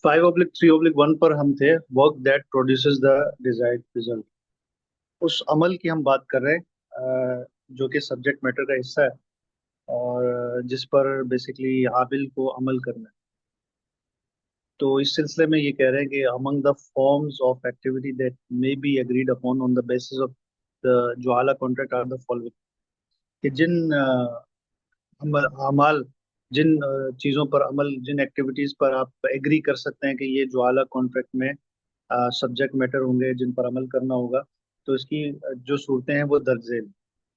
5/3/1 पर हम थे, work that produces the desired result. उस अमल की हम बात कर रहे हैं, जो कि सब्जेक्ट मैटर का हिस्सा है, और जिस पर बेसिकली हाबिल को अमल करना है। तो इस सिलसिले में ये कह रहे हैं कि among the forms of activity that may be agreed upon on the basis of the ज्वाला कॉन्ट्रैक्ट आर द फॉलोइंग। कि जिन अमाल, जिन चीज़ों पर अमल, जिन एक्टिविटीज़ पर आप एग्री कर सकते हैं कि ये ज्वाला कॉन्ट्रैक्ट में सब्जेक्ट मैटर होंगे जिन पर अमल करना होगा, तो इसकी जो सूरतें हैं वो दर्ज झेल।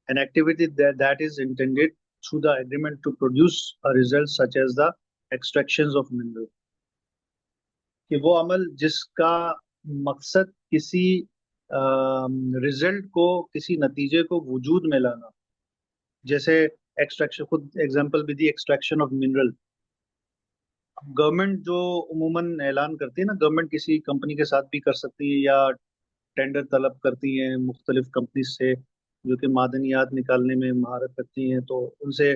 An activity that is intended through the agreement to produce a result such as the extractions of mineral. कि वो अमल जिसका मकसद किसी रिजल्ट को, किसी नतीजे को वजूद में लाना, जैसे एक्सट्रैक्शन, खुद एग्जांपल भी दी, एक्सट्रैक्शन ऑफ मिनरल। गवर्नमेंट जो उमूमन ऐलान करती है ना, गवर्नमेंट किसी कंपनी के साथ भी कर सकती है, या टेंडर तलब करती हैं मुख्तलिफ कंपनी से जो कि मादनियात निकालने में महारत रखती हैं, तो उनसे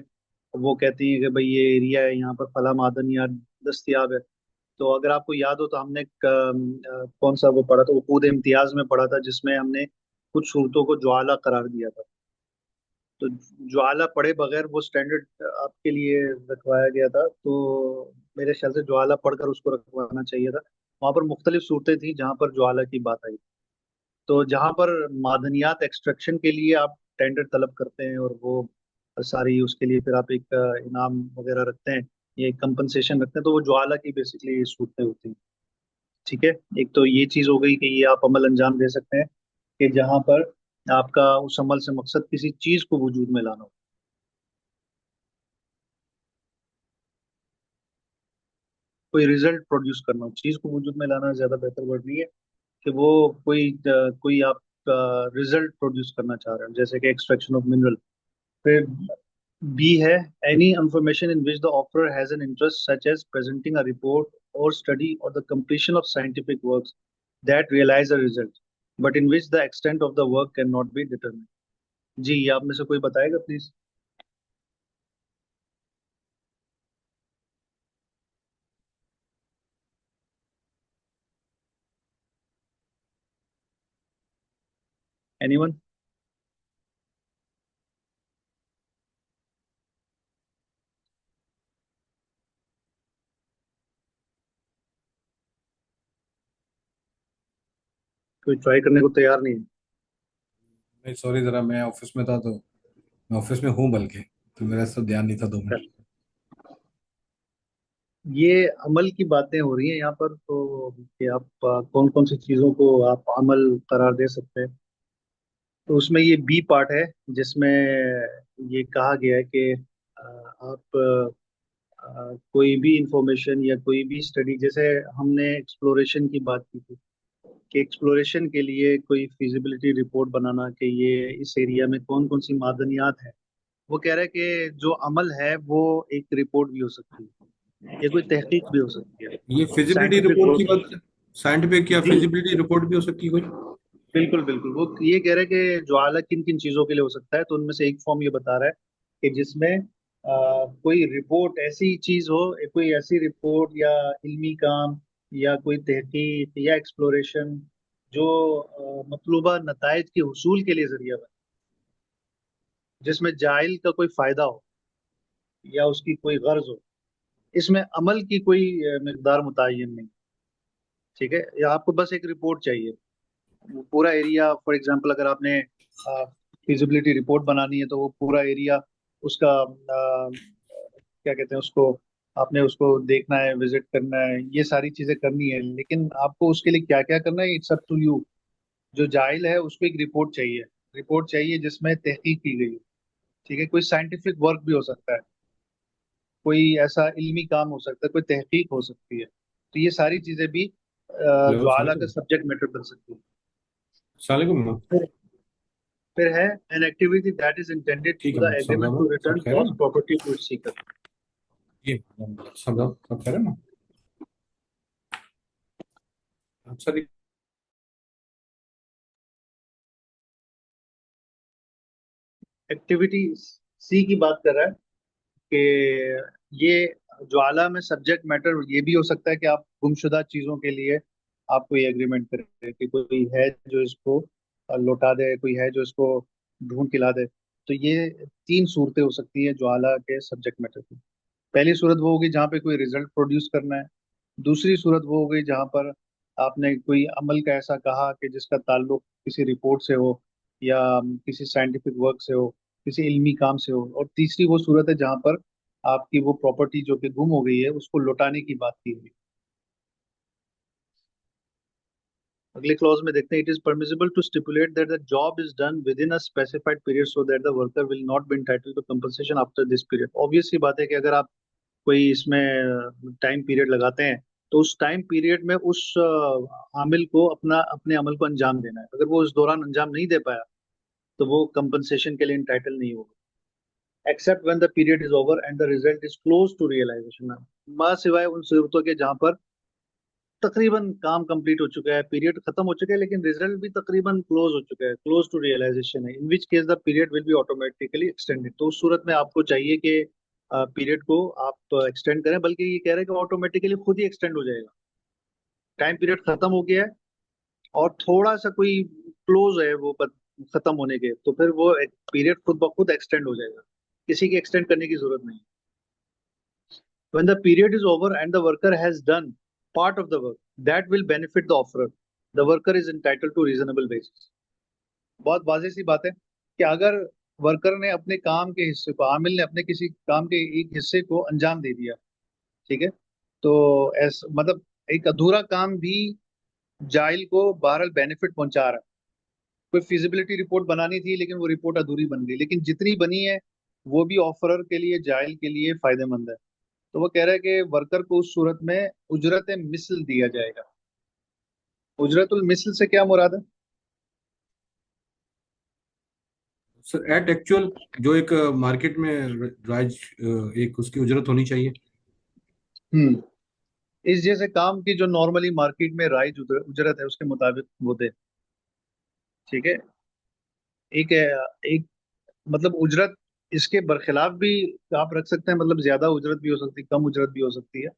वो कहती हैं कि भाई ये एरिया है, यहाँ पर फला मादनियात दस्तियाब है। तो अगर आपको याद हो तो हमने कौन सा वो पढ़ा था, वकूद इम्तियाज में पढ़ा था, जिसमें हमने कुछ सूरतों को ज्वाला करार दिया था। तो ज्वाला पढ़े बगैर वो स्टैंडर्ड आपके लिए रखवाया गया था, तो मेरे ख्याल से ज्वाला पढ़कर उसको रखवाना चाहिए था। वहां पर मुख्तलिफ सूरतें थी जहां पर ज्वाला की बात आई। तो जहां पर मादनियात एक्सट्रैक्शन के लिए आप टेंडर तलब करते हैं, और वो सारी उसके लिए फिर आप एक इनाम वगैरह रखते हैं, ये कंपनसेशन रखते हैं, तो वो ज्वाला की बेसिकली सूरतें होती हैं। ठीक है। एक तो ये चीज हो गई कि ये आप अमल अंजाम दे सकते हैं कि जहां पर आपका उस अमल से मकसद किसी चीज को वजूद में लाना हो, कोई रिजल्ट प्रोड्यूस करना हो। चीज को वजूद में लाना ज्यादा बेहतर वर्ड नहीं है, कि वो कोई आप रिजल्ट प्रोड्यूस करना चाह रहे हैं, जैसे कि एक्सट्रैक्शन ऑफ मिनरल। फिर बी है, any information in which the offerer has an interest such as presenting a report or study or the completion of scientific works that realize a result but in which the extent of the work cannot be determined। जी, आप में से कोई बताएगा please. Anyone? कोई try करने को तैयार नहीं है? नहीं सॉरी, जरा मैं ऑफिस में था तो, मैं ऑफिस में हूँ बल्कि, तो मेरा सब ध्यान नहीं था 2 मिनट। ये अमल की बातें हो रही हैं यहाँ पर, तो कि आप कौन कौन सी चीजों को आप अमल करार दे सकते हैं। तो उसमें ये बी पार्ट है, जिसमें ये कहा गया है कि आप कोई भी इंफॉर्मेशन या कोई भी स्टडी, जैसे हमने एक्सप्लोरेशन की बात की थी, कि एक्सप्लोरेशन के लिए कोई फिजिबिलिटी रिपोर्ट बनाना, कि ये इस एरिया में कौन कौन सी मादनियात है। वो कह रहा है कि जो अमल है वो एक रिपोर्ट भी हो सकती है, या कोई तहकीक भी हो सकती है, ये फिजिबिलिटी साइंटिफिक रिपोर्ट की वर्क। बात, साइंटिफिक या जी, फिजिबिलिटी रिपोर्ट भी हो सकती है कोई? बिल्कुल बिल्कुल। वो ये कह रहा है कि ज्वाला किन किन चीजों के लिए हो सकता है, तो उनमें से एक फॉर्म ये बता रहा है कि जिसमें कोई रिपोर्ट ऐसी चीज हो, कोई ऐसी रिपोर्ट या इल्मी काम या कोई तहकीक या एक्सप्लोरेशन जो मतलूबा नताइज के हुसूल के लिए जरिया बने, जिसमें जाहिल का कोई फायदा हो या उसकी कोई गर्ज हो। इसमें अमल की कोई मिकदार मुतय्यन नहीं। ठीक है, या आपको बस एक रिपोर्ट चाहिए, वो पूरा एरिया, फॉर एग्जांपल अगर आपने फिजिबिलिटी रिपोर्ट बनानी है, तो वो पूरा एरिया उसका क्या कहते हैं उसको, आपने उसको देखना है, विजिट करना है, ये सारी चीजें करनी है, लेकिन आपको उसके लिए क्या क्या करना है, इट्स अप टू यू। जो जाहिल है उसको एक रिपोर्ट चाहिए, रिपोर्ट चाहिए जिसमें तहकीक की गई है। ठीक है, कोई साइंटिफिक वर्क भी हो सकता है, कोई ऐसा इल्मी काम हो सकता है, कोई तहकीक हो सकती है, तो ये सारी चीजें भी हेलो जो आला का सलाम। सब्जेक्ट मैटर बन सकती सलाम। है। फिर है, N activity that is intended ठीक थ्रू है द मैं सब एग्रीमेंट रहा, टू सब रिटर्न कह रहे लॉस्ट ना, प्रॉपर्टी टू इट्स सीकर। ये सब कह रहे ना। अच्छा एक्टिविटी सी की बात कर रहा है कि ये ज्वाला में सब्जेक्ट मैटर ये भी हो सकता है कि आप गुमशुदा चीजों के लिए आप कोई एग्रीमेंट करें कि कोई है जो इसको लौटा दे, कोई है जो इसको ढूंढ के ला दे। तो ये तीन सूरतें हो सकती है ज्वाला के सब्जेक्ट मैटर की। पहली सूरत वो होगी जहाँ पे कोई रिजल्ट प्रोड्यूस करना है। दूसरी सूरत वो हो गई जहाँ पर आपने कोई अमल का ऐसा कहा कि जिसका ताल्लुक किसी रिपोर्ट से हो या किसी साइंटिफिक वर्क से हो, किसी इल्मी काम से हो। और तीसरी वो सूरत है जहाँ पर आपकी वो प्रॉपर्टी जो कि गुम हो गई है उसको लौटाने की बात की हुई। अगले क्लॉज में देखते हैं, it is permissible to stipulate that the job is done within a specified period so that the worker will not be entitled to compensation after this period. Obvious सी बात है कि अगर आप कोई इसमें टाइम पीरियड लगाते हैं तो उस टाइम पीरियड में उस आमिल को अपना अपने अमल को अंजाम देना है। अगर वो उस दौरान अंजाम नहीं दे पाया तो वो कंपनसेशन के लिए इंटाइटल नहीं होगा, except when the period is over and the result is close to realization. मां सिवाय उन सूरतों के जहां पर तकरीबन काम कंप्लीट हो चुका है, पीरियड खत्म हो चुका है, लेकिन रिजल्ट भी तकरीबन क्लोज हो चुका है, क्लोज टू रियलाइजेशन है, in which case the period will be automatically extended. तो उस सूरत में आपको चाहिए कि पीरियड को आप एक्सटेंड करें, बल्कि ये कह रहे हैं कि ऑटोमेटिकली खुद ही एक्सटेंड हो जाएगा। टाइम पीरियड खत्म हो गया है और थोड़ा सा कोई क्लोज है वो खत्म होने के, तो फिर वो पीरियड खुद ब खुद एक्सटेंड हो जाएगा, किसी की एक्सटेंड करने की जरूरत नहीं। When the period is over and the worker has done part of the work, that will benefit the offerer. The worker is entitled to reasonable wages. बहुत वाज़ेह सी बात है कि अगर वर्कर ने अपने काम के हिस्से को, आमिल ने अपने किसी काम के एक हिस्से को अंजाम दे दिया, ठीक है, तो ऐसा मतलब एक अधूरा काम भी जाइल को बहरहाल बेनिफिट पहुंचा रहा है। कोई फिजिबिलिटी रिपोर्ट बनानी थी लेकिन वो रिपोर्ट अधूरी बन गई, लेकिन जितनी बनी है वो भी ऑफरर के लिए, जाइल के लिए फायदेमंद है। तो वो कह रहा है कि वर्कर को उस सूरत में उजरत मिसल दिया जाएगा। उजरतुल मिसल से क्या मुराद है? सर एट एक्चुअल, जो एक मार्केट में राइज एक उसकी उजरत होनी चाहिए। हम्म। इस जैसे काम की जो नॉर्मली मार्केट में राइज उजरत है उसके मुताबिक वो दे, ठीक है। एक एक मतलब उजरत इसके बरखिलाफ भी आप रख सकते हैं, मतलब ज्यादा उजरत भी हो सकती है, कम उजरत भी हो सकती है।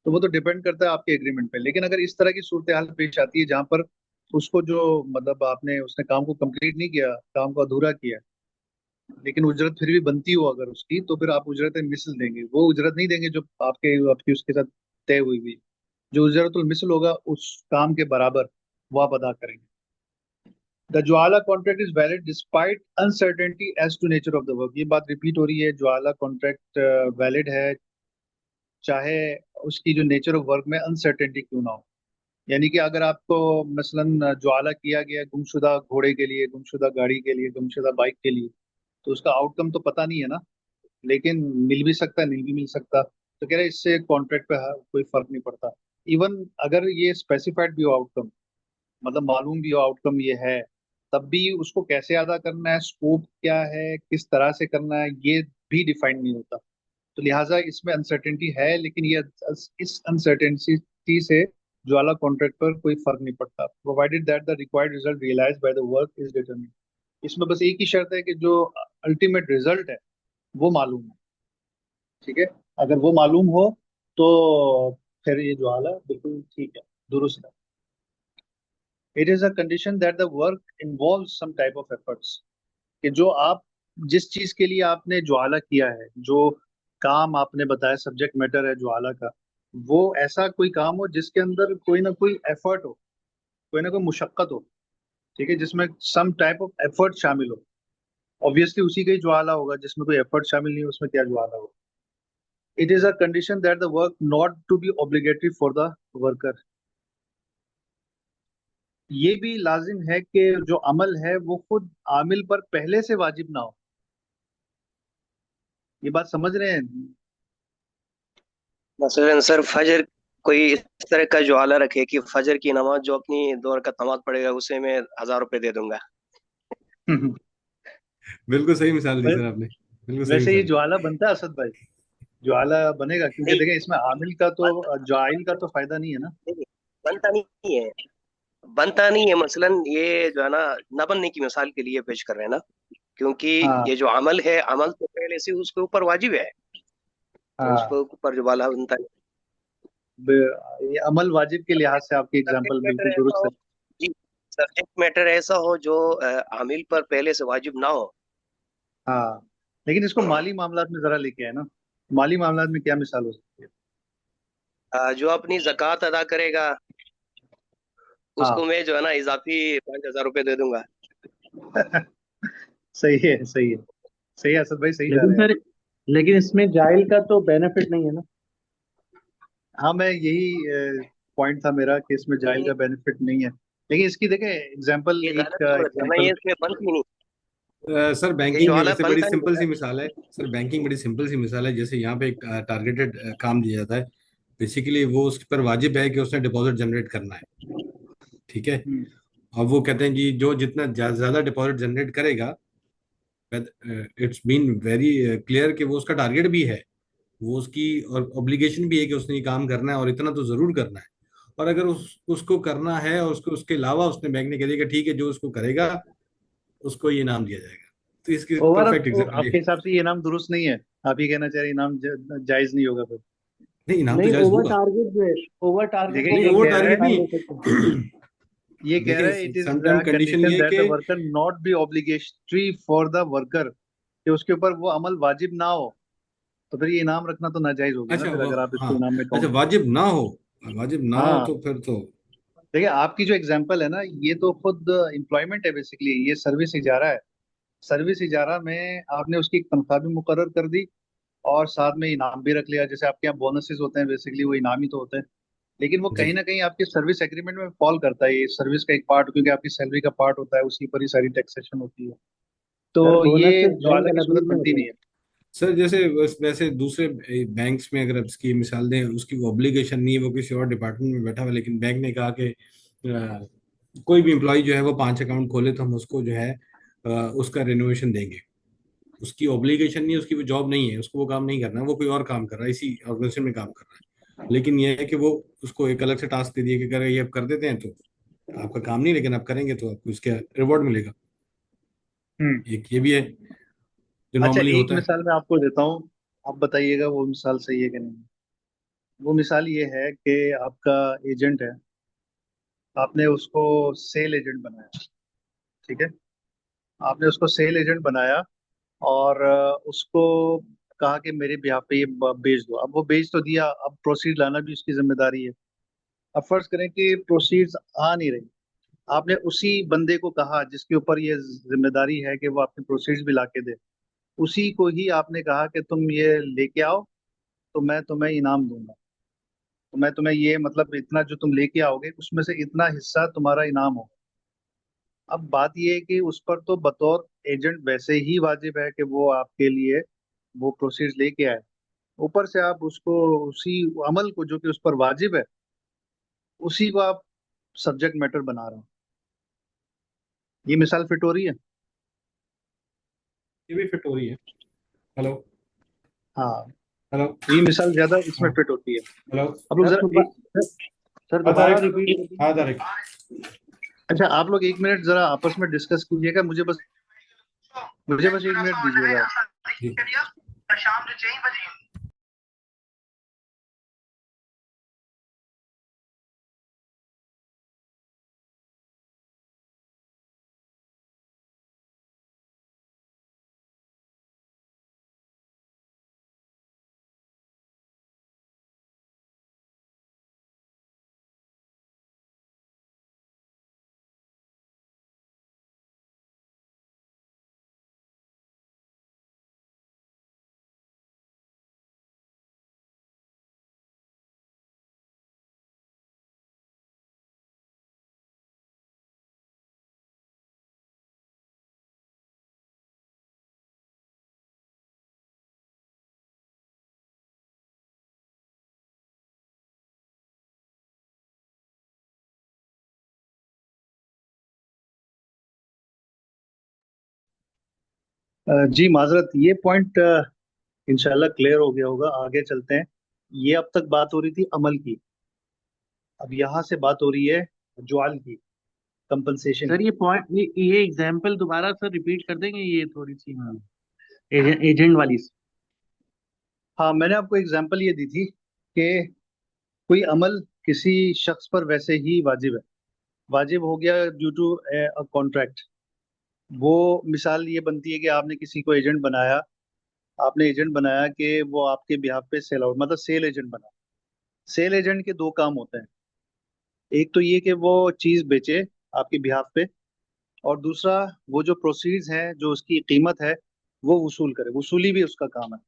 तो वो तो डिपेंड करता है आपके एग्रीमेंट पे। लेकिन अगर इस तरह की सूरत हाल पेश आती है जहां पर उसको जो मतलब आपने उसने काम को कंप्लीट नहीं किया, काम को अधूरा किया, लेकिन उजरत फिर भी बनती हो अगर उसकी, तो फिर आप उजरत मिसल देंगे। वो उजरत नहीं देंगे जो आपकी उसके साथ तय हुई हुई। जो उजरतुल मिसल होगा उस काम के बराबर वो आप अदा करेंगे। द ज्वाला contract is valid despite uncertainty as to nature of the work. ये बात रिपीट हो रही है, ज्वाला कॉन्ट्रैक्ट वैलिड है चाहे उसकी जो नेचर ऑफ वर्क में अनसर्टेनिटी क्यों ना हो। यानी कि अगर आपको मसलन ज्वाला किया गया गुमशुदा घोड़े के लिए, गुमशुदा गाड़ी के लिए, गुमशुदा बाइक के लिए, तो उसका आउटकम तो पता नहीं है ना, लेकिन मिल भी सकता है, नहीं भी मिल सकता। तो कह रहे हैं इससे कॉन्ट्रैक्ट पे कोई फर्क नहीं पड़ता। इवन अगर ये स्पेसिफाइड भी हो आउटकम, मतलब मालूम भी हो आउटकम ये है, तब भी उसको कैसे अदा करना है, स्कोप क्या है, किस तरह से करना है, ये भी डिफाइन नहीं होता। तो लिहाजा इसमें अनसर्टेनिटी है, लेकिन ये इस अनसर्टेनिटी से ज्वाला कॉन्ट्रैक्ट पर कोई फर्क नहीं पड़ता, provided that the required result realize by the work is determined. इसमें बस एक ही शर्त है कि जो अल्टीमेट रिजल्ट है वो मालूम है, ठीक है। अगर वो मालूम हो तो फिर ये ज्वाला बिल्कुल ठीक है, दुरुस्त है। It is a condition that the work involve some type of efforts, कि जो आप जिस चीज के लिए आपने ज्वाला किया है, जो काम आपने बताया सब्जेक्ट मैटर है ज्वाला का, वो ऐसा कोई काम हो जिसके अंदर कोई ना कोई एफर्ट हो, कोई ना कोई मुशक्कत हो, ठीक है, जिसमें सम टाइप ऑफ एफर्ट शामिल हो। ऑब्वियसली उसी का ही ज्वाला होगा, जिसमें कोई एफर्ट शामिल नहीं हो उसमें क्या ज्वाला होगा। It is a condition that the work not to be obligatory for the worker. ये भी लाजिम है कि जो अमल है वो खुद आमिल पर पहले से वाजिब ना हो। ये बात समझ रहे हैं? मसलन सर फजर, कोई इस तरह का ज्वाला रखे कि फजर की नमाज जो अपनी 2 रकात नमाज पढ़ेगा उसे मैं 1,000 रुपए दे दूंगा। बिल्कुल सही मिसाल दी वै- सर आपने, बिल्कुल सही वैसे ये मिसाल दी। ज्वाला बनता है असद भाई? ज्वाला बनेगा क्योंकि नहीं, देखें इसमें आमिल का तो, बनता जाइल का तो फायदा नहीं है ना। नहीं, बनता नहीं है, बनता नहीं है। मसलन ये जो है ना, न बनने की मिसाल के लिए पेश कर रहे हैं ना, क्योंकि हाँ ये जो अमल है, अमल तो पहले से उसके ऊपर वाजिब है। तो हाँ, उसके ऊपर जो वाला बनता है। ये अमल वाजिब के लिहाज से आपकी सब्जेक्ट एग्जांपल मैटर बिल्कुल ऐसा दुरुस्त हो, है। जी, सब्जेक्ट मैटर ऐसा हो जो आमिल पर पहले से वाजिब ना हो। हाँ, लेकिन इसको माली मामलात में जरा लेके आए ना। माली मामलात में क्या मिसाल हो सकती जो अपनी ज़कात अदा करेगा है? उसको मैं जो है ना इजाफी 5,000 रुपये दे दूंगा। हाँ। सही है, सही है, सही है, असद भाई सही जा लेकिन रहे हैं आप। सर, लेकिन इसमें जाहिल का तो बेनिफिट नहीं है ना। हाँ, मैं यही पॉइंट था मेरा कि इसमें जाहिल नहीं, का बेनिफिट नहीं है। लेकिन इसकी देखें एग्जाम्पल, ये एक गलत नहीं होता ना, एग्जाम्पल। ये इसमें बनती नहीं। सर ये बैंकिंग जो में वाला वैसे बड़ी बनता नहीं सिंपल है सी ना। मिसाल है। सर बैंकिंग बड़ी सिंपल सी मिसाल है, जैसे यहाँ पे एक टारगेटेड काम दिया जाता है। बेसिकली वो उस पर वाजिब है कि उसने डिपॉजिट जनरेट करना है। ठीक है। हम्म, अब वो कहते हैं कि जो जितना ज्यादा डिपॉजिट जनरेट करेगा, इट्स बीन वेरी क्लियर कि वो उसका टारगेट भी है, वो उसकी और ऑब्लिगेशन भी है कि उसने ये काम करना है और इतना तो जरूर करना है। और अगर उसको करना है और उसको उसके अलावा उसने बैंक ने कह दिया कि ठीक है, जो उसको करेगा उसको ये इनाम दिया जाएगा, तो इसकी ओवर परफेक्ट एग्जाम्पल ये। आपके हिसाब से ये नाम दुरुस्त नहीं है? आप ये कहना चाह रहे हैं इनाम जायज नहीं होगा फिर? नहीं, इनाम तो नहीं, जायज ओवर होगा। टारगेट जो है, ओवर टारगेट देखिए, को नहीं, ये ओवर कैसे कह रहा है, टारगेट नुकसान नहीं। दे सकते हैं। ये कह रहा देखिए, है it is some time condition condition ये है दैट द कि worker not be obligatory for the worker, कि उसके ऊपर वो अमल वाजिब ना हो। तो फिर ये इनाम रखना तो नाजायज हो गया ना, अच्छा फिर वो, अगर आप हाँ, इसको इनाम में अच्छा काउंट करें। वाजिब ना हो, वाजिब ना हो हाँ, तो फिर तो। देखिए आपकी जो एग्जांपल है ना, ये तो खुद एम्प्लॉयमेंट है बेसिकली, ये सर्विस इजारा है। सर्विस इजारा में आपने उसकी एक तनख्वाह भी मुकर्रर कर दी और साथ में इनाम भी रख लिया। जैसे आपके यहाँ बोनसेस होते हैं, बेसिकली वो इनाम ही तो होते हैं। लेकिन वो जी। कहीं ना कहीं आपकी सर्विस एग्रीमेंट में फॉल करता है, ये सर्विस का एक पार्ट, क्योंकि आपकी सैलरी का पार्ट होता है, उसी पर ही सारी टैक्सेशन होती है। सर, तो बोनस ये सिर्फ बैंक ज्वाला की सूरत अलमीन में बनती होता नहीं है। है। सर जैसे वैसे दूसरे बैंक्स में अगर आप इसकी मिसाल दें, उसकी ऑब्लिगेशन नहीं है, वो किसी और डिपार्टमेंट में बैठा हुआ है, लेकिन बैंक ने कहा कि कोई भी एम्प्लॉय जो है वो 5 अकाउंट खोले तो हम उसको जो है उसका रिनोवेशन देंगे। उसकी ऑब्लिगेशन नहीं है, उसकी वो जॉब नहीं है, उसको वो काम नहीं करना है, वो कोई और काम कर रहा है, इसी ऑर्गेनाइजेशन में काम कर रहा है। लेकिन ये है कि वो उसको एक अलग से टास्क दे दिया कि अगर ये आप कर देते हैं तो आपका काम नहीं, लेकिन आप करेंगे तो आपको इसका रिवॉर्ड मिलेगा। हम्म। एक ये भी है जो अच्छा, नॉर्मली एक होता है। मिसाल मैं आपको देता हूँ, आप बताइएगा वो मिसाल सही है कि नहीं। वो मिसाल ये है कि आपका एजेंट है, आपने उसको सेल एजेंट बनाया। ठीक है, आपने उसको सेल एजेंट बनाया और उसको कहा कि मेरे ब्याह पे ये बेच दो। अब वो बेच तो दिया, अब प्रोसीड लाना भी उसकी जिम्मेदारी है। अब फर्ज करें कि प्रोसीड्स आ नहीं रही। आपने उसी बंदे को कहा जिसके ऊपर ये जिम्मेदारी है कि वो आपके प्रोसीड्स भी ला के दे, उसी को ही आपने कहा कि तुम ये लेके आओ तो मैं तुम्हें इनाम दूंगा। तो मैं तुम्हें ये, मतलब इतना जो तुम लेके आओगे उसमें से इतना हिस्सा तुम्हारा इनाम होगा। अब बात ये है कि उस पर तो बतौर एजेंट वैसे ही वाजिब है कि वो आपके लिए वो प्रोसीड लेके आए। ऊपर से आप उसको, उसी अमल को जो कि उस पर वाजिब है, उसी को आप सब्जेक्ट मैटर बना रहे हो। ये मिसाल फिट हो रही है? ये भी फिट हो रही है। हेलो। हाँ, हेलो। ये मिसाल ज्यादा इसमें हाँ। फिट होती है। हेलो। आप लोग सर जरा एक, सर, हाँ दोबारा तारिक। रिपीट कर हाँ दीजिए। तारिक। अच्छा, आप लोग 1 मिनट जरा आपस में डिस्कस कीजिएगा, मुझे बस 1 मिनट दीजिएगा। जी। जी माजरत, ये पॉइंट इंशाल्लाह क्लियर हो गया होगा। आगे चलते हैं। ये अब तक बात हो रही थी अमल की, अब यहाँ से बात हो रही है ज्वाल की, कंपनसेशन सर, की। ये पॉइंट, ये एग्जाम्पल दोबारा सर रिपीट कर देंगे, ये थोड़ी सी, हाँ, एजेंट वाली। हाँ, मैंने आपको एग्जांपल ये दी थी कि कोई अमल किसी शख्स पर वैसे ही वाजिब है, वाजिब हो गया ड्यू टू कॉन्ट्रैक्ट। वो मिसाल ये बनती है कि आपने किसी को एजेंट बनाया, आपने एजेंट बनाया कि वो आपके बिहाफ पे सेल आउट, मतलब सेल एजेंट बना। सेल एजेंट के दो काम होते हैं, एक तो ये कि वो चीज बेचे आपके बिहाफ पे, और दूसरा वो जो प्रोसीड्स हैं, जो उसकी कीमत है, वो वसूल करे, वसूली भी उसका काम है।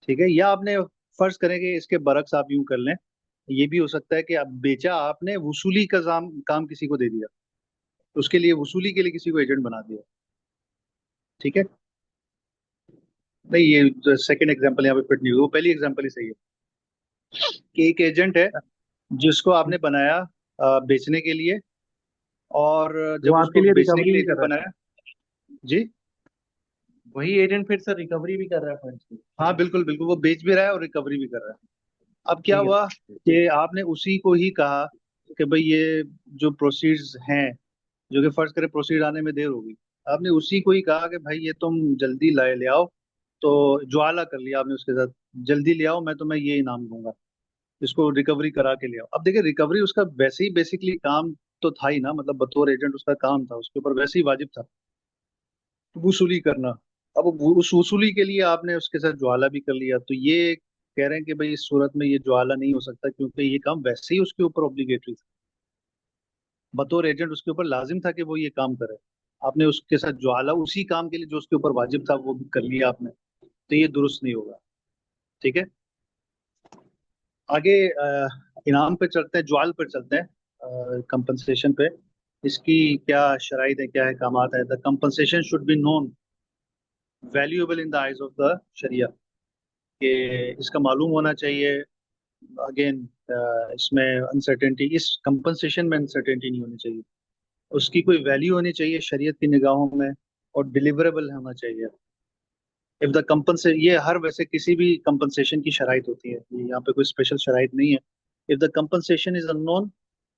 ठीक है, या आपने फर्ज करें कि इसके बरक्स आप यूं कर लें, ये भी हो सकता है कि अब बेचा आपने, वसूली का काम किसी को दे दिया, उसके लिए वसूली के लिए किसी को एजेंट बना दिया। ठीक है, नहीं ये सेकंड एग्जांपल यहाँ पे फिट नहीं हुआ, वो पहली एग्जांपल ही सही है कि एक एजेंट है जिसको आपने बनाया बेचने के लिए, और वो जब आपके उसको लिए बेचने के रिकवरी लिए भी कर एजेंट रहा है, बनाया। जी, वही एजेंट फिर सर रिकवरी भी कर रहा है फंड्स की। हाँ बिल्कुल बिल्कुल, वो बेच भी रहा है और रिकवरी भी कर रहा है। अब क्या ठीक है। हुआ कि आपने उसी को ही कहा कि भाई ये जो प्रोसीड्स हैं, जो कि फर्ज करे प्रोसीड आने में देर होगी, आपने उसी को ही कहा कि भाई ये तुम जल्दी लाए ले आओ, तो ज्वाला कर लिया आपने उसके साथ, जल्दी ले आओ मैं तुम्हें ये इनाम दूंगा, इसको रिकवरी करा के ले आओ। अब देखिए, रिकवरी उसका वैसे ही बेसिकली काम तो था ही ना, मतलब बतौर एजेंट उसका काम था, उसके ऊपर वैसे ही वाजिब था वसूली करना। अब उस वसूली के लिए आपने उसके साथ ज्वाला भी कर लिया, तो ये कह रहे हैं कि भाई इस सूरत में ये ज्वाला नहीं हो सकता, क्योंकि ये काम वैसे ही उसके ऊपर ऑब्लिगेटरी था, बतौर एजेंट उसके ऊपर लाजिम था कि वो ये काम करे। आपने उसके साथ ज्वाला उसी काम के लिए जो उसके ऊपर वाजिब था वो भी कर लिया आपने, तो ये दुरुस्त नहीं होगा। ठीक है, आगे इनाम पे चलते हैं, ज्वाल पर चलते हैं, कंपनसेशन पे। इसकी क्या शराइत है, क्या है कामात है? The compensation should be known valuable in the eyes of the शरिया, कि इसका मालूम होना चाहिए। अगेन इसमें अनसर्टेनिटी, इस कंपनसेशन में अनसर्टेनिटी नहीं होनी चाहिए, उसकी कोई वैल्यू होनी चाहिए शरीयत की निगाहों में, और डिलीवरेबल होना चाहिए। इफ द कंपनसे ये हर वैसे किसी भी कंपनसेशन की शराइत होती है, ये यहाँ पे कोई स्पेशल शराइत नहीं है। If the compensation is unknown,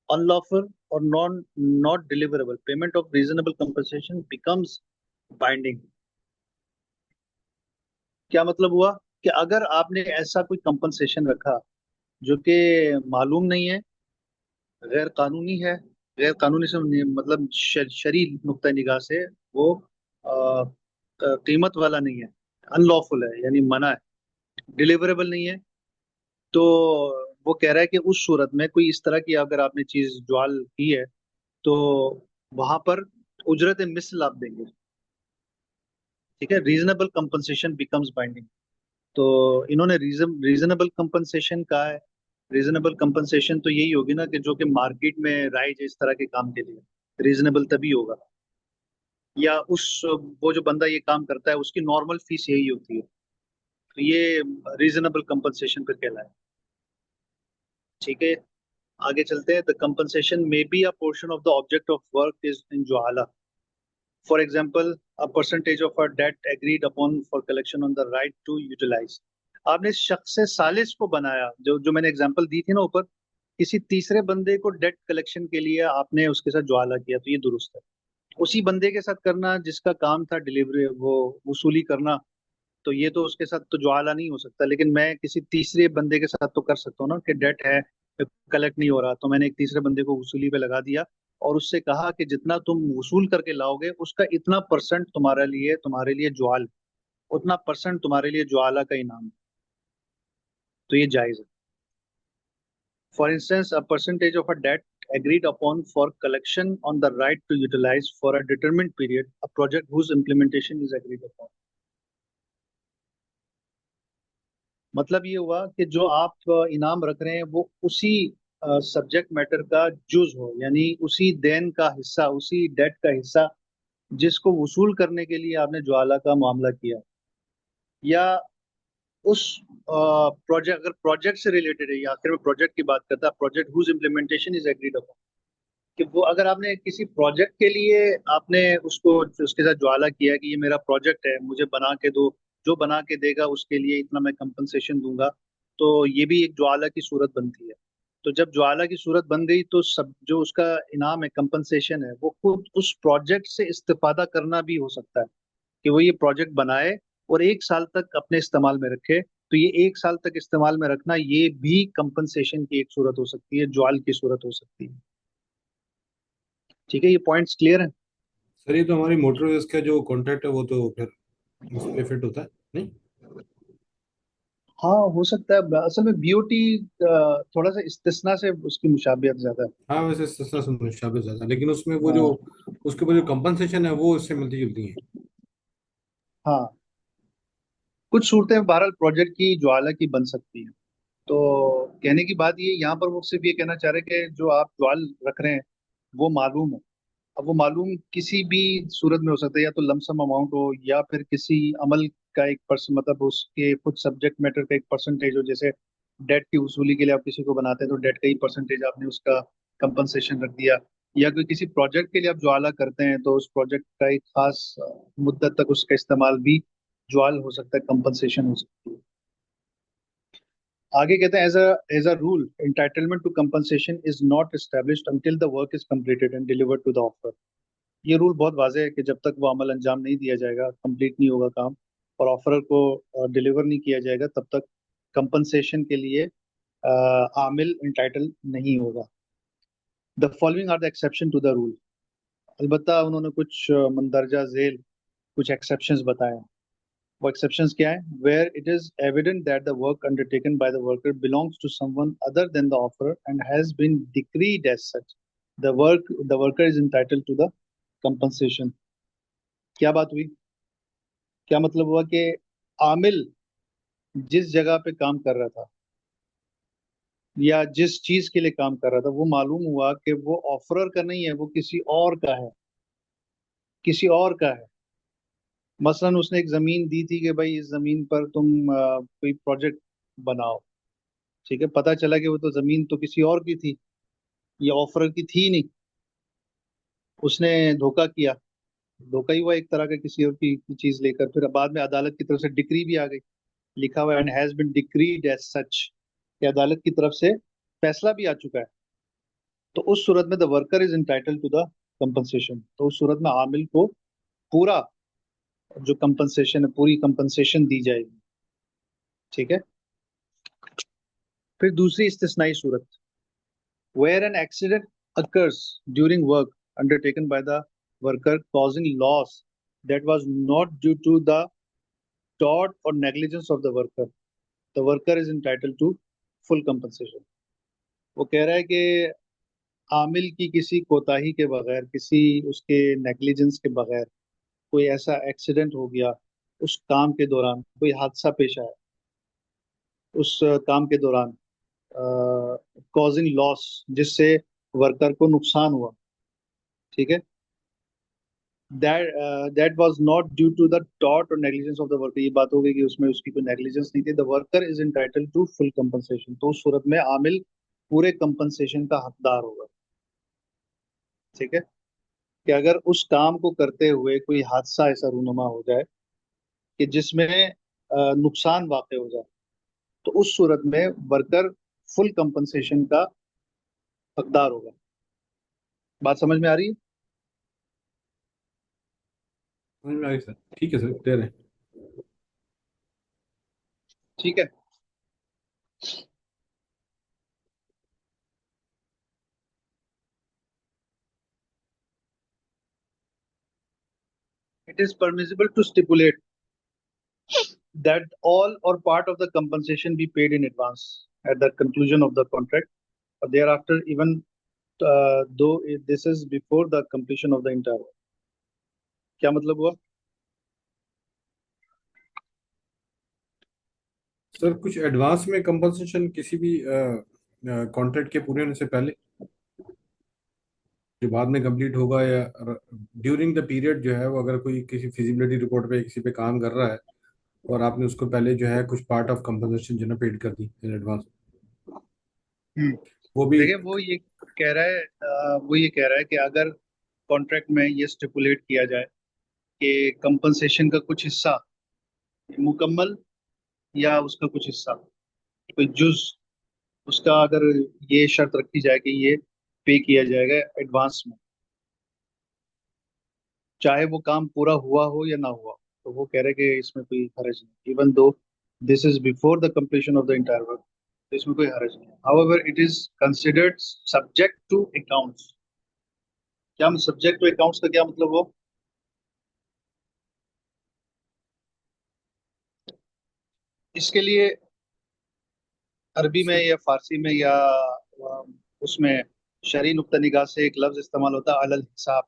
unlawful और non not deliverable, payment of reasonable compensation becomes binding. क्या मतलब हुआ कि अगर आपने ऐसा कोई कंपनसेशन रखा जो कि मालूम नहीं है, गैर कानूनी है, गैर कानूनी से मतलब शरी नुक्ता निगाह से वो अ, कीमत वाला नहीं है, अनलॉफुल है यानी मना है, डिलीवरेबल नहीं है, तो वो कह रहा है कि उस सूरत में कोई इस तरह की अगर आपने चीज ज्वाल की है, तो वहां पर उजरत मिस्ल आप देंगे। ठीक है, रीजनेबल कंपनसेशन बिकम्स बाइंडिंग। तो इन्होंने रीजनेबल कंपनसेशन कहा है। रीजनेबल कंपनसेशन तो यही होगी ना कि जो कि मार्केट में राइज है इस तरह के काम के लिए, रीजनेबल तभी होगा, या उस वो जो बंदा ये काम करता है उसकी नॉर्मल फीस यही होती है, तो ये रीजनेबल कंपनसेशन पर कहलाए। ठीक है, आगे चलते हैं। The compensation may be a portion of the object of work is in ज्वाला, for example a percentage of a debt agreed upon for collection on the right to utilize. आपने शख्स से सालिस को बनाया, जो जो मैंने एग्जांपल दी थी ना ऊपर, किसी तीसरे बंदे को डेट कलेक्शन के लिए आपने उसके साथ ज्वाला किया, तो ये दुरुस्त है। उसी बंदे के साथ करना जिसका काम था डिलीवरी, वो वसूली करना, तो ये तो उसके साथ तो ज्वाला नहीं हो सकता। लेकिन मैं किसी तीसरे बंदे के साथ तो कर सकता हूँ ना, कि डेट है, कलेक्ट नहीं हो रहा, तो मैंने एक तीसरे बंदे को वसूली पे लगा दिया, और उससे कहा कि जितना तुम वसूल करके लाओगे उसका इतना परसेंट तुम्हारे लिए ज्वाल, उतना परसेंट तुम्हारे लिए ज्वाला का इनाम है। तो ये जायज है। For instance, a percentage of a debt agreed upon for collection on the right to utilize for a determined period a project whose implementation is agreed upon। मतलब ये हुआ कि जो आप इनाम रख रहे हैं वो उसी सब्जेक्ट मैटर का जुज हो, यानी उसी देन का हिस्सा, उसी डेट का हिस्सा जिसको वसूल करने के लिए आपने ज्वाला का मामला किया, या उस प्रोजेक्ट, अगर प्रोजेक्ट से रिलेटेड है, या आखिर में प्रोजेक्ट की बात करता है, project whose implementation is agreed upon, कि वो अगर आपने किसी प्रोजेक्ट के लिए आपने उसको उसके साथ ज्वाला किया कि ये मेरा प्रोजेक्ट है, मुझे बना के दो, जो बना के देगा उसके लिए इतना मैं कंपनसेशन दूंगा, तो ये भी एक ज्वाला की सूरत बनती है। तो जब ज्वाला की सूरत बन गई, तो सब जो उसका इनाम है, कंपनसेशन है, वो खुद उस प्रोजेक्ट से इस्तेफादा करना भी हो सकता है, कि वो ये प्रोजेक्ट बनाए और 1 साल तक अपने इस्तेमाल में रखे, तो ये 1 साल तक इस्तेमाल में रखना, ये भी कंपनसेशन की एक सूरत हो सकती है, ज्वाल की सूरत हो सकती है। ठीक है, ये पॉइंट्स क्लियर है? सर ये तो हमारी मोटर का जो कॉन्ट्रैक्ट है वो तो फिर उस पे फिट होता है नहीं? हाँ, हो सकता है। असल में बीओटी थोड़ा सा इस्तिस्ना से उसकी मुशाबियत ज्यादा है। हाँ वैसे सस्ता मुशाबे ज्यादा, लेकिन उसमें वो जो हाँ। उसके ऊपर जो कंपनसेशन है वो इससे मिलती जुलती है। हाँ, कुछ सूरतें बहरहाल प्रोजेक्ट की ज्वाला की बन सकती हैं। तो कहने की बात ये, यहाँ पर वो सिर्फ ये कहना चाह रहे हैं कि जो आप ज्वाल रख रहे हैं वो मालूम है। अब वो मालूम किसी भी सूरत में हो सकता है, या तो लमसम अमाउंट हो, या फिर किसी अमल का एक परसेंट, मतलब उसके कुछ सब्जेक्ट मैटर का एक परसेंटेज हो। जैसे डेट की वसूली के लिए आप किसी को बनाते हैं तो डेट का ही परसेंटेज आपने उसका कंपनसेशन रख दिया। या कोई किसी प्रोजेक्ट के लिए आप ज्वाला करते हैं तो उस प्रोजेक्ट का एक खास मुद्दत तक उसका इस्तेमाल भी ज्वाल हो सकता है, कंपनसेशन हो सकती है। आगे कहते हैं, as a rule entitlement to compensation is not established until the work is completed and delivered to the offer. ये रूल बहुत वाज़ेह है कि जब तक वो अमल अंजाम नहीं दिया जाएगा, कंप्लीट नहीं होगा काम, और ऑफर को डिलीवर नहीं किया जाएगा, तब तक कंपनसेशन के लिए आमिल इंटाइटल नहीं होगा। The following are the exception to the rule. अलबत्ता उन्होंने कुछ मंदरजा झेल कुछ एक्सेप्शंस बताए हैं। वो एक्सेप्शंस क्या है? Where it is evident that the work undertaken by the worker belongs to someone other than the offerer and has been decreed as such, the worker is entitled to the compensation. क्या बात हुई? क्या मतलब हुआ कि आमिल जिस जगह पे काम कर रहा था या जिस चीज के लिए काम कर रहा था, वो मालूम हुआ कि वो ऑफरर का नहीं है, वो किसी और का है, किसी और का है। मसलन उसने एक जमीन दी थी कि भाई इस जमीन पर तुम कोई प्रोजेक्ट बनाओ। ठीक है, पता चला कि वो तो जमीन तो किसी और की थी, ये ऑफरर की थी नहीं। उसने धोखा किया, धोखा ही हुआ एक तरह का, किसी और की चीज लेकर। फिर बाद में अदालत की तरफ से डिक्री भी आ गई, लिखा हुआ and has been decreed as such, कि अदालत की तरफ से फैसला भी आ चुका है। तो उस सूरत में the worker is entitle to the compensation. तो उस सूरत में आमिल को पूरा जो कंपनसेशन है, पूरी कंपनसेशन दी जाएगी। ठीक है। फिर दूसरी इस्तिस्नाई सूरत, where an accident occurs during work undertaken by the worker causing loss that was not due to the tort or negligence of the worker is entitled to full compensation। वो कह रहा है कि आमिल की किसी कोताही के बगैर, किसी उसके नेग्लिजेंस के बगैर कोई ऐसा एक्सीडेंट हो गया, उस काम के दौरान कोई हादसा पेश आया, उस काम के दौरान कॉजिंग लॉस, जिससे वर्कर को नुकसान हुआ। ठीक है, that was not due to the tort or negligence of the worker. ये बात हो गई कि उसमें उसकी कोई नेग्लिजेंस नहीं थी। The worker is entitled to full compensation. तो उस सूरत में आमिल पूरे कंपनसेशन का हकदार होगा। ठीक है, कि अगर उस काम को करते हुए कोई हादसा ऐसा रूनुमा हो जाए कि जिसमें नुकसान वाक़ हो जाए, तो उस सूरत में वर्कर फुल कंपनसेशन का हकदार होगा। बात समझ में आ रही है? समझ में आ गई सर, ठीक है सर, क्लियर है। ठीक है। It is permissible to stipulate that all or part of the compensation be paid in advance at the conclusion of the contract, or thereafter, even though this is before the completion of the entire work। क्या मतलब हुआ? Sir कुछ advance में compensation किसी भी contract के पूरे होने से पहले, जो बाद में कंप्लीट होगा, या ड्यूरिंग द पीरियड जो है वो अगर कोई किसी फिजिबिलिटी रिपोर्ट पे किसी पे काम कर रहा है और आपने उसको पहले जो है कुछ पार्ट ऑफ कंपनसेशन जो है पेड कर दी इन एडवांस, हम्म। वो भी। देखिए, वो ये कह रहा है कि अगर कॉन्ट्रैक्ट में ये स्टिपुलेट किया जाए कि कंपनसेशन का कुछ हिस्सा मुकम्मल, या उसका कुछ हिस्सा कोई जुज, उसका अगर ये शर्त रखी जाए कि ये पे किया जाएगा एडवांस में, चाहे वो काम पूरा हुआ हो या ना हुआ हो, तो वो कह रहे हैं कि इसमें कोई हर्ज नहीं, even though this is before the completion of the entire work, तो इसमें कोई हर्ज नहीं है. However, it is considered subject to accounts. क्या subject to accounts का क्या मतलब हो? इसके लिए अरबी में या फारसी में या उसमें शरई नुक्ता निगाह से एक लफ्ज इस्तेमाल होता है, अलल हिसाब.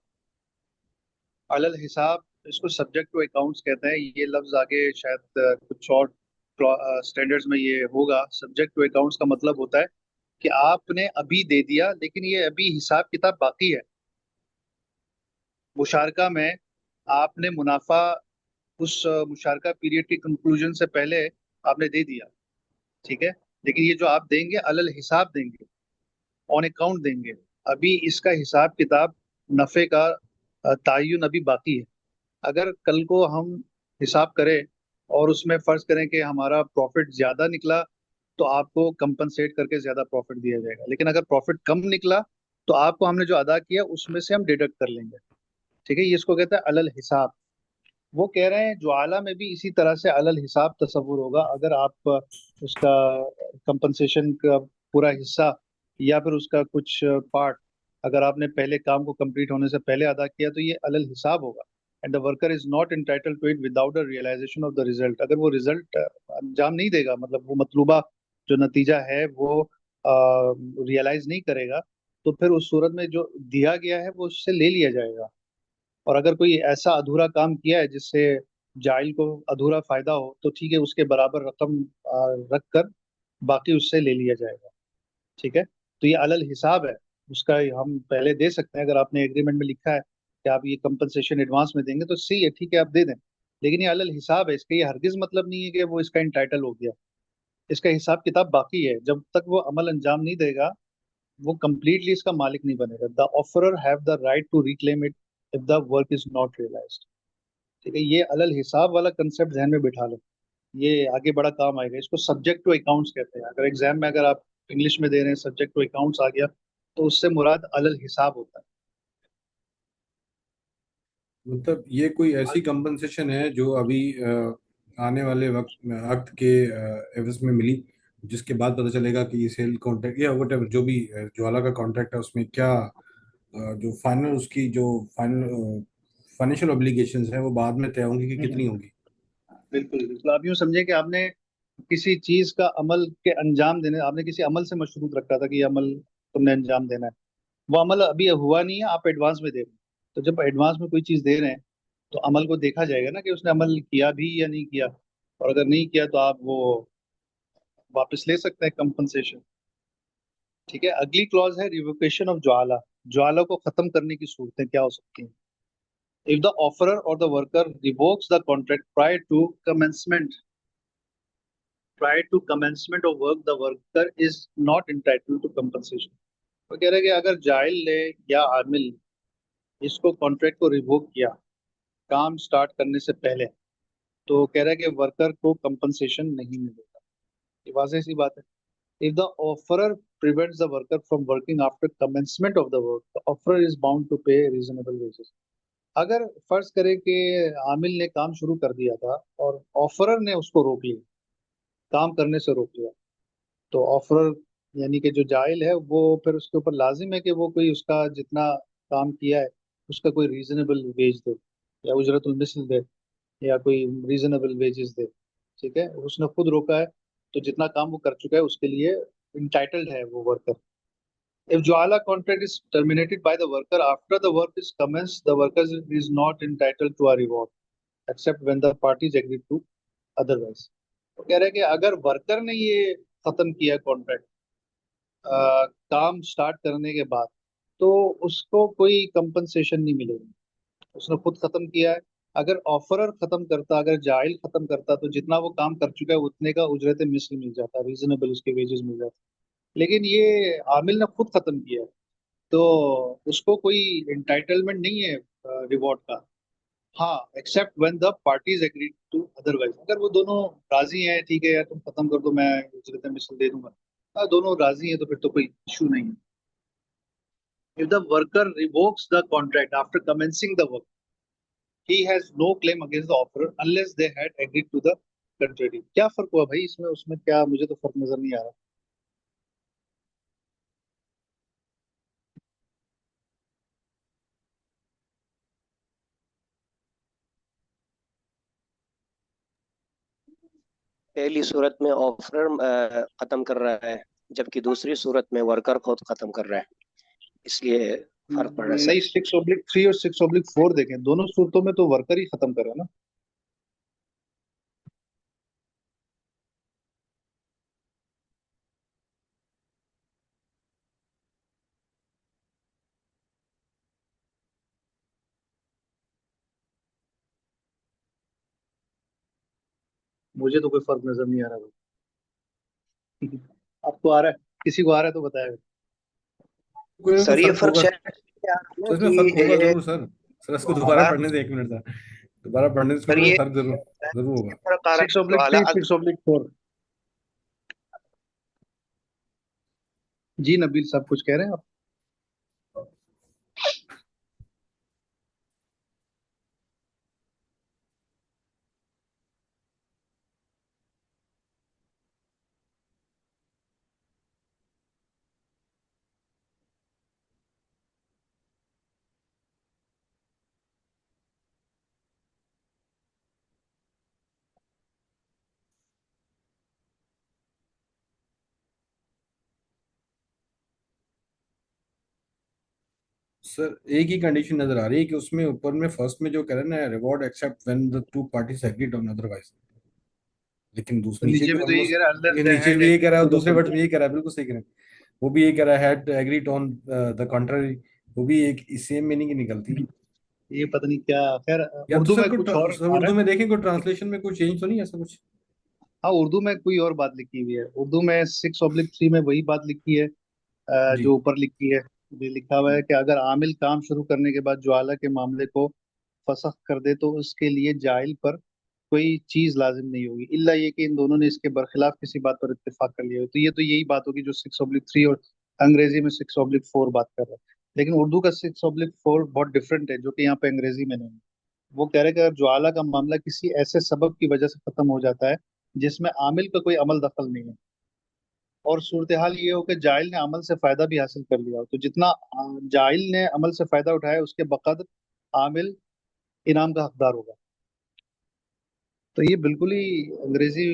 अलल हिसाब, इसको सब्जेक्ट टू अकाउंट्स कहते हैं. ये लफ्ज आगे शायद कुछ और स्टैंडर्ड्स में ये होगा. सब्जेक्ट टू अकाउंट्स का मतलब होता है कि आपने अभी दे दिया, लेकिन ये अभी हिसाब किताब बाकी है. मुशारका में आपने मुनाफा उस मुशारका पीरियड के कंक्लूजन से पहले आपने दे दिया, ठीक है, लेकिन ये जो आप देंगे अलल हिसाब देंगे, ऑन अकाउंट देंगे. अभी इसका हिसाब किताब नफे का तायुन अभी बाकी है. अगर कल को हम हिसाब करें और उसमें फर्ज करें कि हमारा प्रॉफिट ज्यादा निकला, तो आपको कंपनसेट करके ज्यादा प्रॉफिट दिया जाएगा. लेकिन अगर प्रॉफिट कम निकला तो आपको हमने जो अदा किया उसमें से हम डिडक्ट कर लेंगे, ठीक है. ये इसको कहते हैं अलल हिसाब. वो कह रहे हैं ज्वाला में भी इसी तरह से अलल हिसाब तस्वुर होगा. अगर आप उसका कंपनसेशन का पूरा हिस्सा या फिर उसका कुछ पार्ट अगर आपने पहले काम को कंप्लीट होने से पहले अदा किया, तो ये अलल हिसाब होगा. And the worker is not entitled to it without the realization of the result. अगर वो रिजल्ट अंजाम नहीं देगा, मतलब वो मतलूबा जो नतीजा है वो रियलाइज नहीं करेगा, तो फिर उस सूरत में जो दिया गया है वो उससे ले लिया जाएगा. और अगर कोई ऐसा अधूरा काम किया है जिससे जाइल को अधूरा फायदा हो, तो ठीक है, उसके बराबर रकम रख कर बाकी उससे ले लिया जाएगा, ठीक है. तो ये अलल हिसाब है, उसका हम पहले दे सकते हैं. अगर आपने एग्रीमेंट में लिखा है कि आप ये कंपनसेशन एडवांस में देंगे, तो सही है, ठीक है, आप दे दें. लेकिन ये अलल हिसाब है, इसका ये हरगिज मतलब नहीं है कि वो इसका इंटाइटल हो गया. इसका हिसाब किताब बाकी है. जब तक वो अमल अंजाम नहीं देगा, वो कंप्लीटली इसका मालिक नहीं बनेगा. The offerer have the right to reclaim it if the work is not realized, ठीक है. ये अलल हिसाब वाला कंसेप्ट ध्यान में बिठा लो, ये आगे बड़ा काम आएगा. इसको सब्जेक्ट टू अकाउंट्स कहते हैं. अगर एग्जाम में अगर आप इंग्लिश में दे रहे हैं सब्जेक्ट टू अकाउंट्स आ गया, तो उससे मुराद अलल हिसाब होता है. मतलब ये कोई ऐसी कंपनसेशन है जो अभी आने वाले वक्त के एवज में मिली, जिसके बाद पता चलेगा कि ये सेल कॉन्ट्रैक्ट या वट जो भी ज्वाला का कॉन्ट्रैक्ट है उसमें क्या जो फाइनल उसकी जो फाइनल फाइनेंशियल ऑब्लिगेशंस है वो बाद में तय होंगी कि कितनी होंगी. बिल्कुल बिल्कुल. आप यूं समझे कि आपने किसी चीज का अमल के अंजाम देने, आपने किसी अमल से मशरूत रखा था कि ये अमल तुमने अंजाम देना है. वो अमल अभी हुआ नहीं है, आप एडवांस में दे रहे हैं. तो जब एडवांस में कोई चीज दे रहे हैं, तो अमल को देखा जाएगा ना कि उसने अमल किया भी या नहीं किया. और अगर नहीं किया तो आप वो वापस ले सकते हैं कंपनसेशन, ठीक है. अगली क्लॉज है रिवोकेशन ऑफ ज्वाला. ज्वाला को खत्म करने की सूरतें क्या हो सकती हैं? इफ द ऑफरर और the worker revokes the contract prior to commencement of work, the worker is not entitled to compensation. वो कह रहे हैं कि अगर जाइल ने या आमिल इसको कॉन्ट्रैक्ट को रिवोक किया काम स्टार्ट करने से पहले, तो कह रहा है कि वर्कर को कंपनसेशन नहीं मिलेगा. ये वाज़ेह सी बात है. If the offeror prevents the worker from working after commencement of the work, the offerer is bound to pay reasonable wages. अगर फर्ज करें कि आमिल ने काम शुरू कर दिया था और ऑफरर ने उसको रोक लिया, काम करने से रोक लिया, तो ऑफरर यानी कि जो जाइल है वो फिर उसके ऊपर लाजिम है कि वो कोई उसका जितना काम किया है उसका कोई रीजनेबल वेज दे, या उजरतुल मिस्ल दे, या कोई रीजनेबल वेजेस दे, ठीक है. उसने खुद रोका है, तो जितना काम वो कर चुका है उसके लिए इंटाइटल्ड है वो worker. If Jwala contract is terminated by the worker after the work is commenced, the worker is not entitled to a reward except when the parties agree to otherwise. तो कह रहे हैं कि अगर वर्कर ने ये खत्म किया कॉन्ट्रैक्ट काम स्टार्ट करने के बाद, तो उसको कोई कंपनसेशन नहीं मिलेगी. उसने खुद खत्म किया है. अगर ऑफरर खत्म करता, अगर जाइल खत्म करता, तो जितना वो काम कर चुका है उतने का उजरत मिस्ल मिल जाता, रीजनेबल उसके वेजेस मिल जाते. लेकिन ये आमिल ने खुद खत्म किया है, तो उसको कोई एंटाइटलमेंट नहीं है रिवॉर्ड का. हाँ, except when the parties agree to otherwise. अगर वो दोनों राजी हैं, ठीक है यार तुम खत्म कर दो, मैं उजरत मिस्ल दे दूंगा, हाँ दोनों राजी हैं, तो फिर तो कोई इशू नहीं है. If the worker revokes the contract after commencing the work, he has no claim against the offerer unless they had agreed to the contrary क्या फर्क हुआ भाई इसमें, उसमें क्या, मुझे तो फर्क नजर नहीं आ रहा। पहली सूरत में ऑफर खत्म कर रहा है, जबकि दूसरी सूरत में वर्कर खुद खत्म कर रहा है, इसलिए फर्क पड़ रहा है नहीं, सर। 6/3 और 6/4 देखें, दोनों सूरतों में तो वर्कर ही खत्म करे ना। मुझे तो कोई फर्क नजर नहीं आ रहा भाई। आपको आ रहा है? किसी को आ रहा है तो बताया। कोई ना कोई सर ये फर्क फर्क होगा। शायद इसलिए आ रहा है ना तो इसमें कि फर्क होगा ये जरूर सर। सर इसको दोबारा ज्वाला, पढ़ने दे, 1 मिनट सर। दोबारा पढ़ने से इसमें सर कोई ये फर्क जरूर जरूर होगा। फर्क आ रहा सिक्स है ऑब्लिक ज्वाला। थ्री 6/4। जी नबील साहब कुछ कह रहे हैं आप? सर एक ही कंडीशन नजर आ रही है कि उसमें ऊपर में फर्स्ट में जो कह रहे हैं ना, reward accept when the two parties agreed on otherwise. लेकिन तो दूसरे नीचे नीचे भी भी तो यही कह ऑलमोस्ट, रहा है, अनलेस ये दे नीचे हैड भी यही कह रहा है एग्रीड और टू द दूसरे वर्ड में कॉन्ट्रैक्ट। यही कह रहा है, बिल्कुल सही कह रहे हैं। वो भी यही कह रहा है, had agreed on the contrary. वो भी एक सेम मीनिंग ही निकलती है। ये पता नहीं क्या, खैर या तो उर्दू सर में कुछ और सर आ रहा उर्दू है। में देखें, कोई ट्रांसलेशन में कोई चेंज तो नहीं है ऐसा कुछ? हाँ, उर्दू में कोई और बात लिखी हुई है, उर्दू में 6/3 में वही बात लिखी है जी। जो ऊपर लिखी है। ये लिखा हुआ है कि अगर आमिल काम शुरू करने के बाद ज्वाला के मामले को फसख कर दे तो उसके लिए जाइल पर कोई चीज लाजिम नहीं होगी, इल्ला ये कि इन दोनों ने इसके बरखिलाफ किसी बात पर इत्तेफाक कर लिया हो। तो ये तो यही बात होगी जो 6/3 और अंग्रेजी में 6/4 बात कर रहा है। लेकिन उर्दू का 6/4 बहुत डिफरेंट है, जो कि यहाँ पे अंग्रेजी में नहीं है। वो कह रहे हैं कि अगर ज्वाला का मामला किसी ऐसे सबब की वजह से खत्म हो जाता है जिसमें आमिल का कोई अमल दखल नहीं है, और सूरत हाल ये हो कि जाइल ने अमल से फायदा भी हासिल कर लिया हो, तो जितना जाइल ने अमल से फायदा उठाया उसके बकद्र आमिल इनाम का हकदार होगा। तो ये बिल्कुल ही अंग्रेजी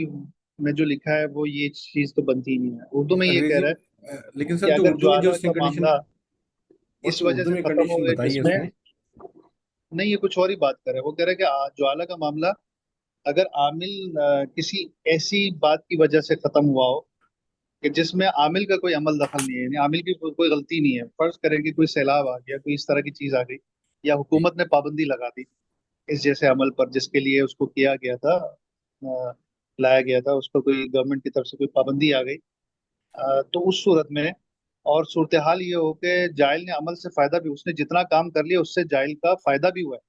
में जो लिखा है वो ये चीज तो बनती ही नहीं है। उर्दू में ये कह अंग्रेजी रहा है लेकिन कि सर जो अगर उर्दू में जो ज्वाला उसने का कंडीशन, मामला और इस जो वजह उर्दू से में खत्म हो कंडीशन गया बताई है जिसमें, उसने। नहीं ये कुछ और ही बात कर रहा है। वो कह रहा है कि ज्वाला का मामला अगर आमिल किसी ऐसी बात की वजह से खत्म हुआ हो कि जिसमें आमिल का कोई अमल दखल नहीं है, यानी आमिल की कोई गलती नहीं है, फर्ज करें कि कोई सैलाब आ गया, कोई इस तरह की चीज आ गई, या जी। हुकूमत ने पाबंदी लगा दी इस जैसे अमल पर जिसके लिए उसको किया गया था, लाया गया था, उस पर कोई गवर्नमेंट की तरफ से कोई पाबंदी आ गई, तो उस सूरत में, और सूरत हाल ये हो कि जाइल ने अमल से फायदा भी, उसने जितना काम कर लिया उससे जाइल का फायदा भी हुआ है।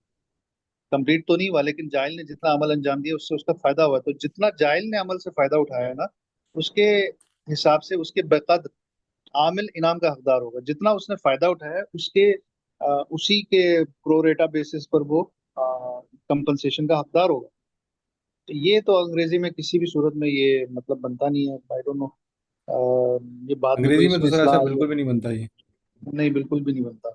कंप्लीट तो नहीं हुआ लेकिन जाइल ने जितना अमल अंजाम दिया उससे उसका फायदा हुआ है। तो जितना जाइल ने अमल से फायदा उठाया है ना, उसके हिसाब से उसके बेकद आमिल इनाम का हकदार होगा। जितना उसने फायदा उठाया है उसके उसी के प्रोरेटा बेसिस पर वो कंपनसेशन का हकदार होगा। तो ये तो अंग्रेजी में किसी भी सूरत में ये मतलब बनता नहीं है, आई डोंट नो। ये बाद में कोई अंग्रेजी में तो इसमें सर इस्लाह ऐसा आई है। बिल्कुल भी नहीं बनता ये। नहीं, बिल्कुल भी नहीं बनता।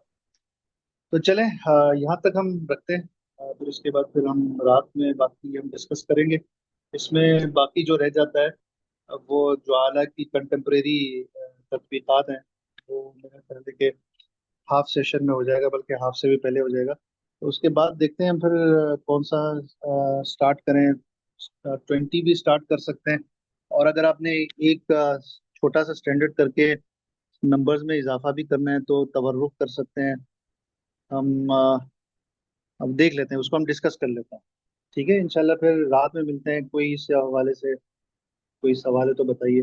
तो चलें, यहाँ तक हम रखते हैं। फिर उसके बाद फिर हम रात में बाकी हम डिस्कस करेंगे। इसमें बाकी जो रह जाता है वो ज्वाला की कंटेम्प्रेरी तदकीकात हैं, वो मेरे ख्याल है कि हाफ सेशन में हो जाएगा, बल्कि हाफ से भी पहले हो जाएगा। तो उसके बाद देखते हैं हम फिर कौन सा स्टार्ट करें। 20 भी स्टार्ट कर सकते हैं, और अगर आपने एक छोटा सा स्टैंडर्ड करके नंबर्स में इजाफा भी करना है तो तवर्रुक कर सकते हैं हम। अब देख लेते हैं, उसको हम डिस्कस कर लेते हैं। ठीक है, इंशाल्लाह फिर रात में मिलते हैं। कोई इस हवाले से कोई सवाल है तो बताइए।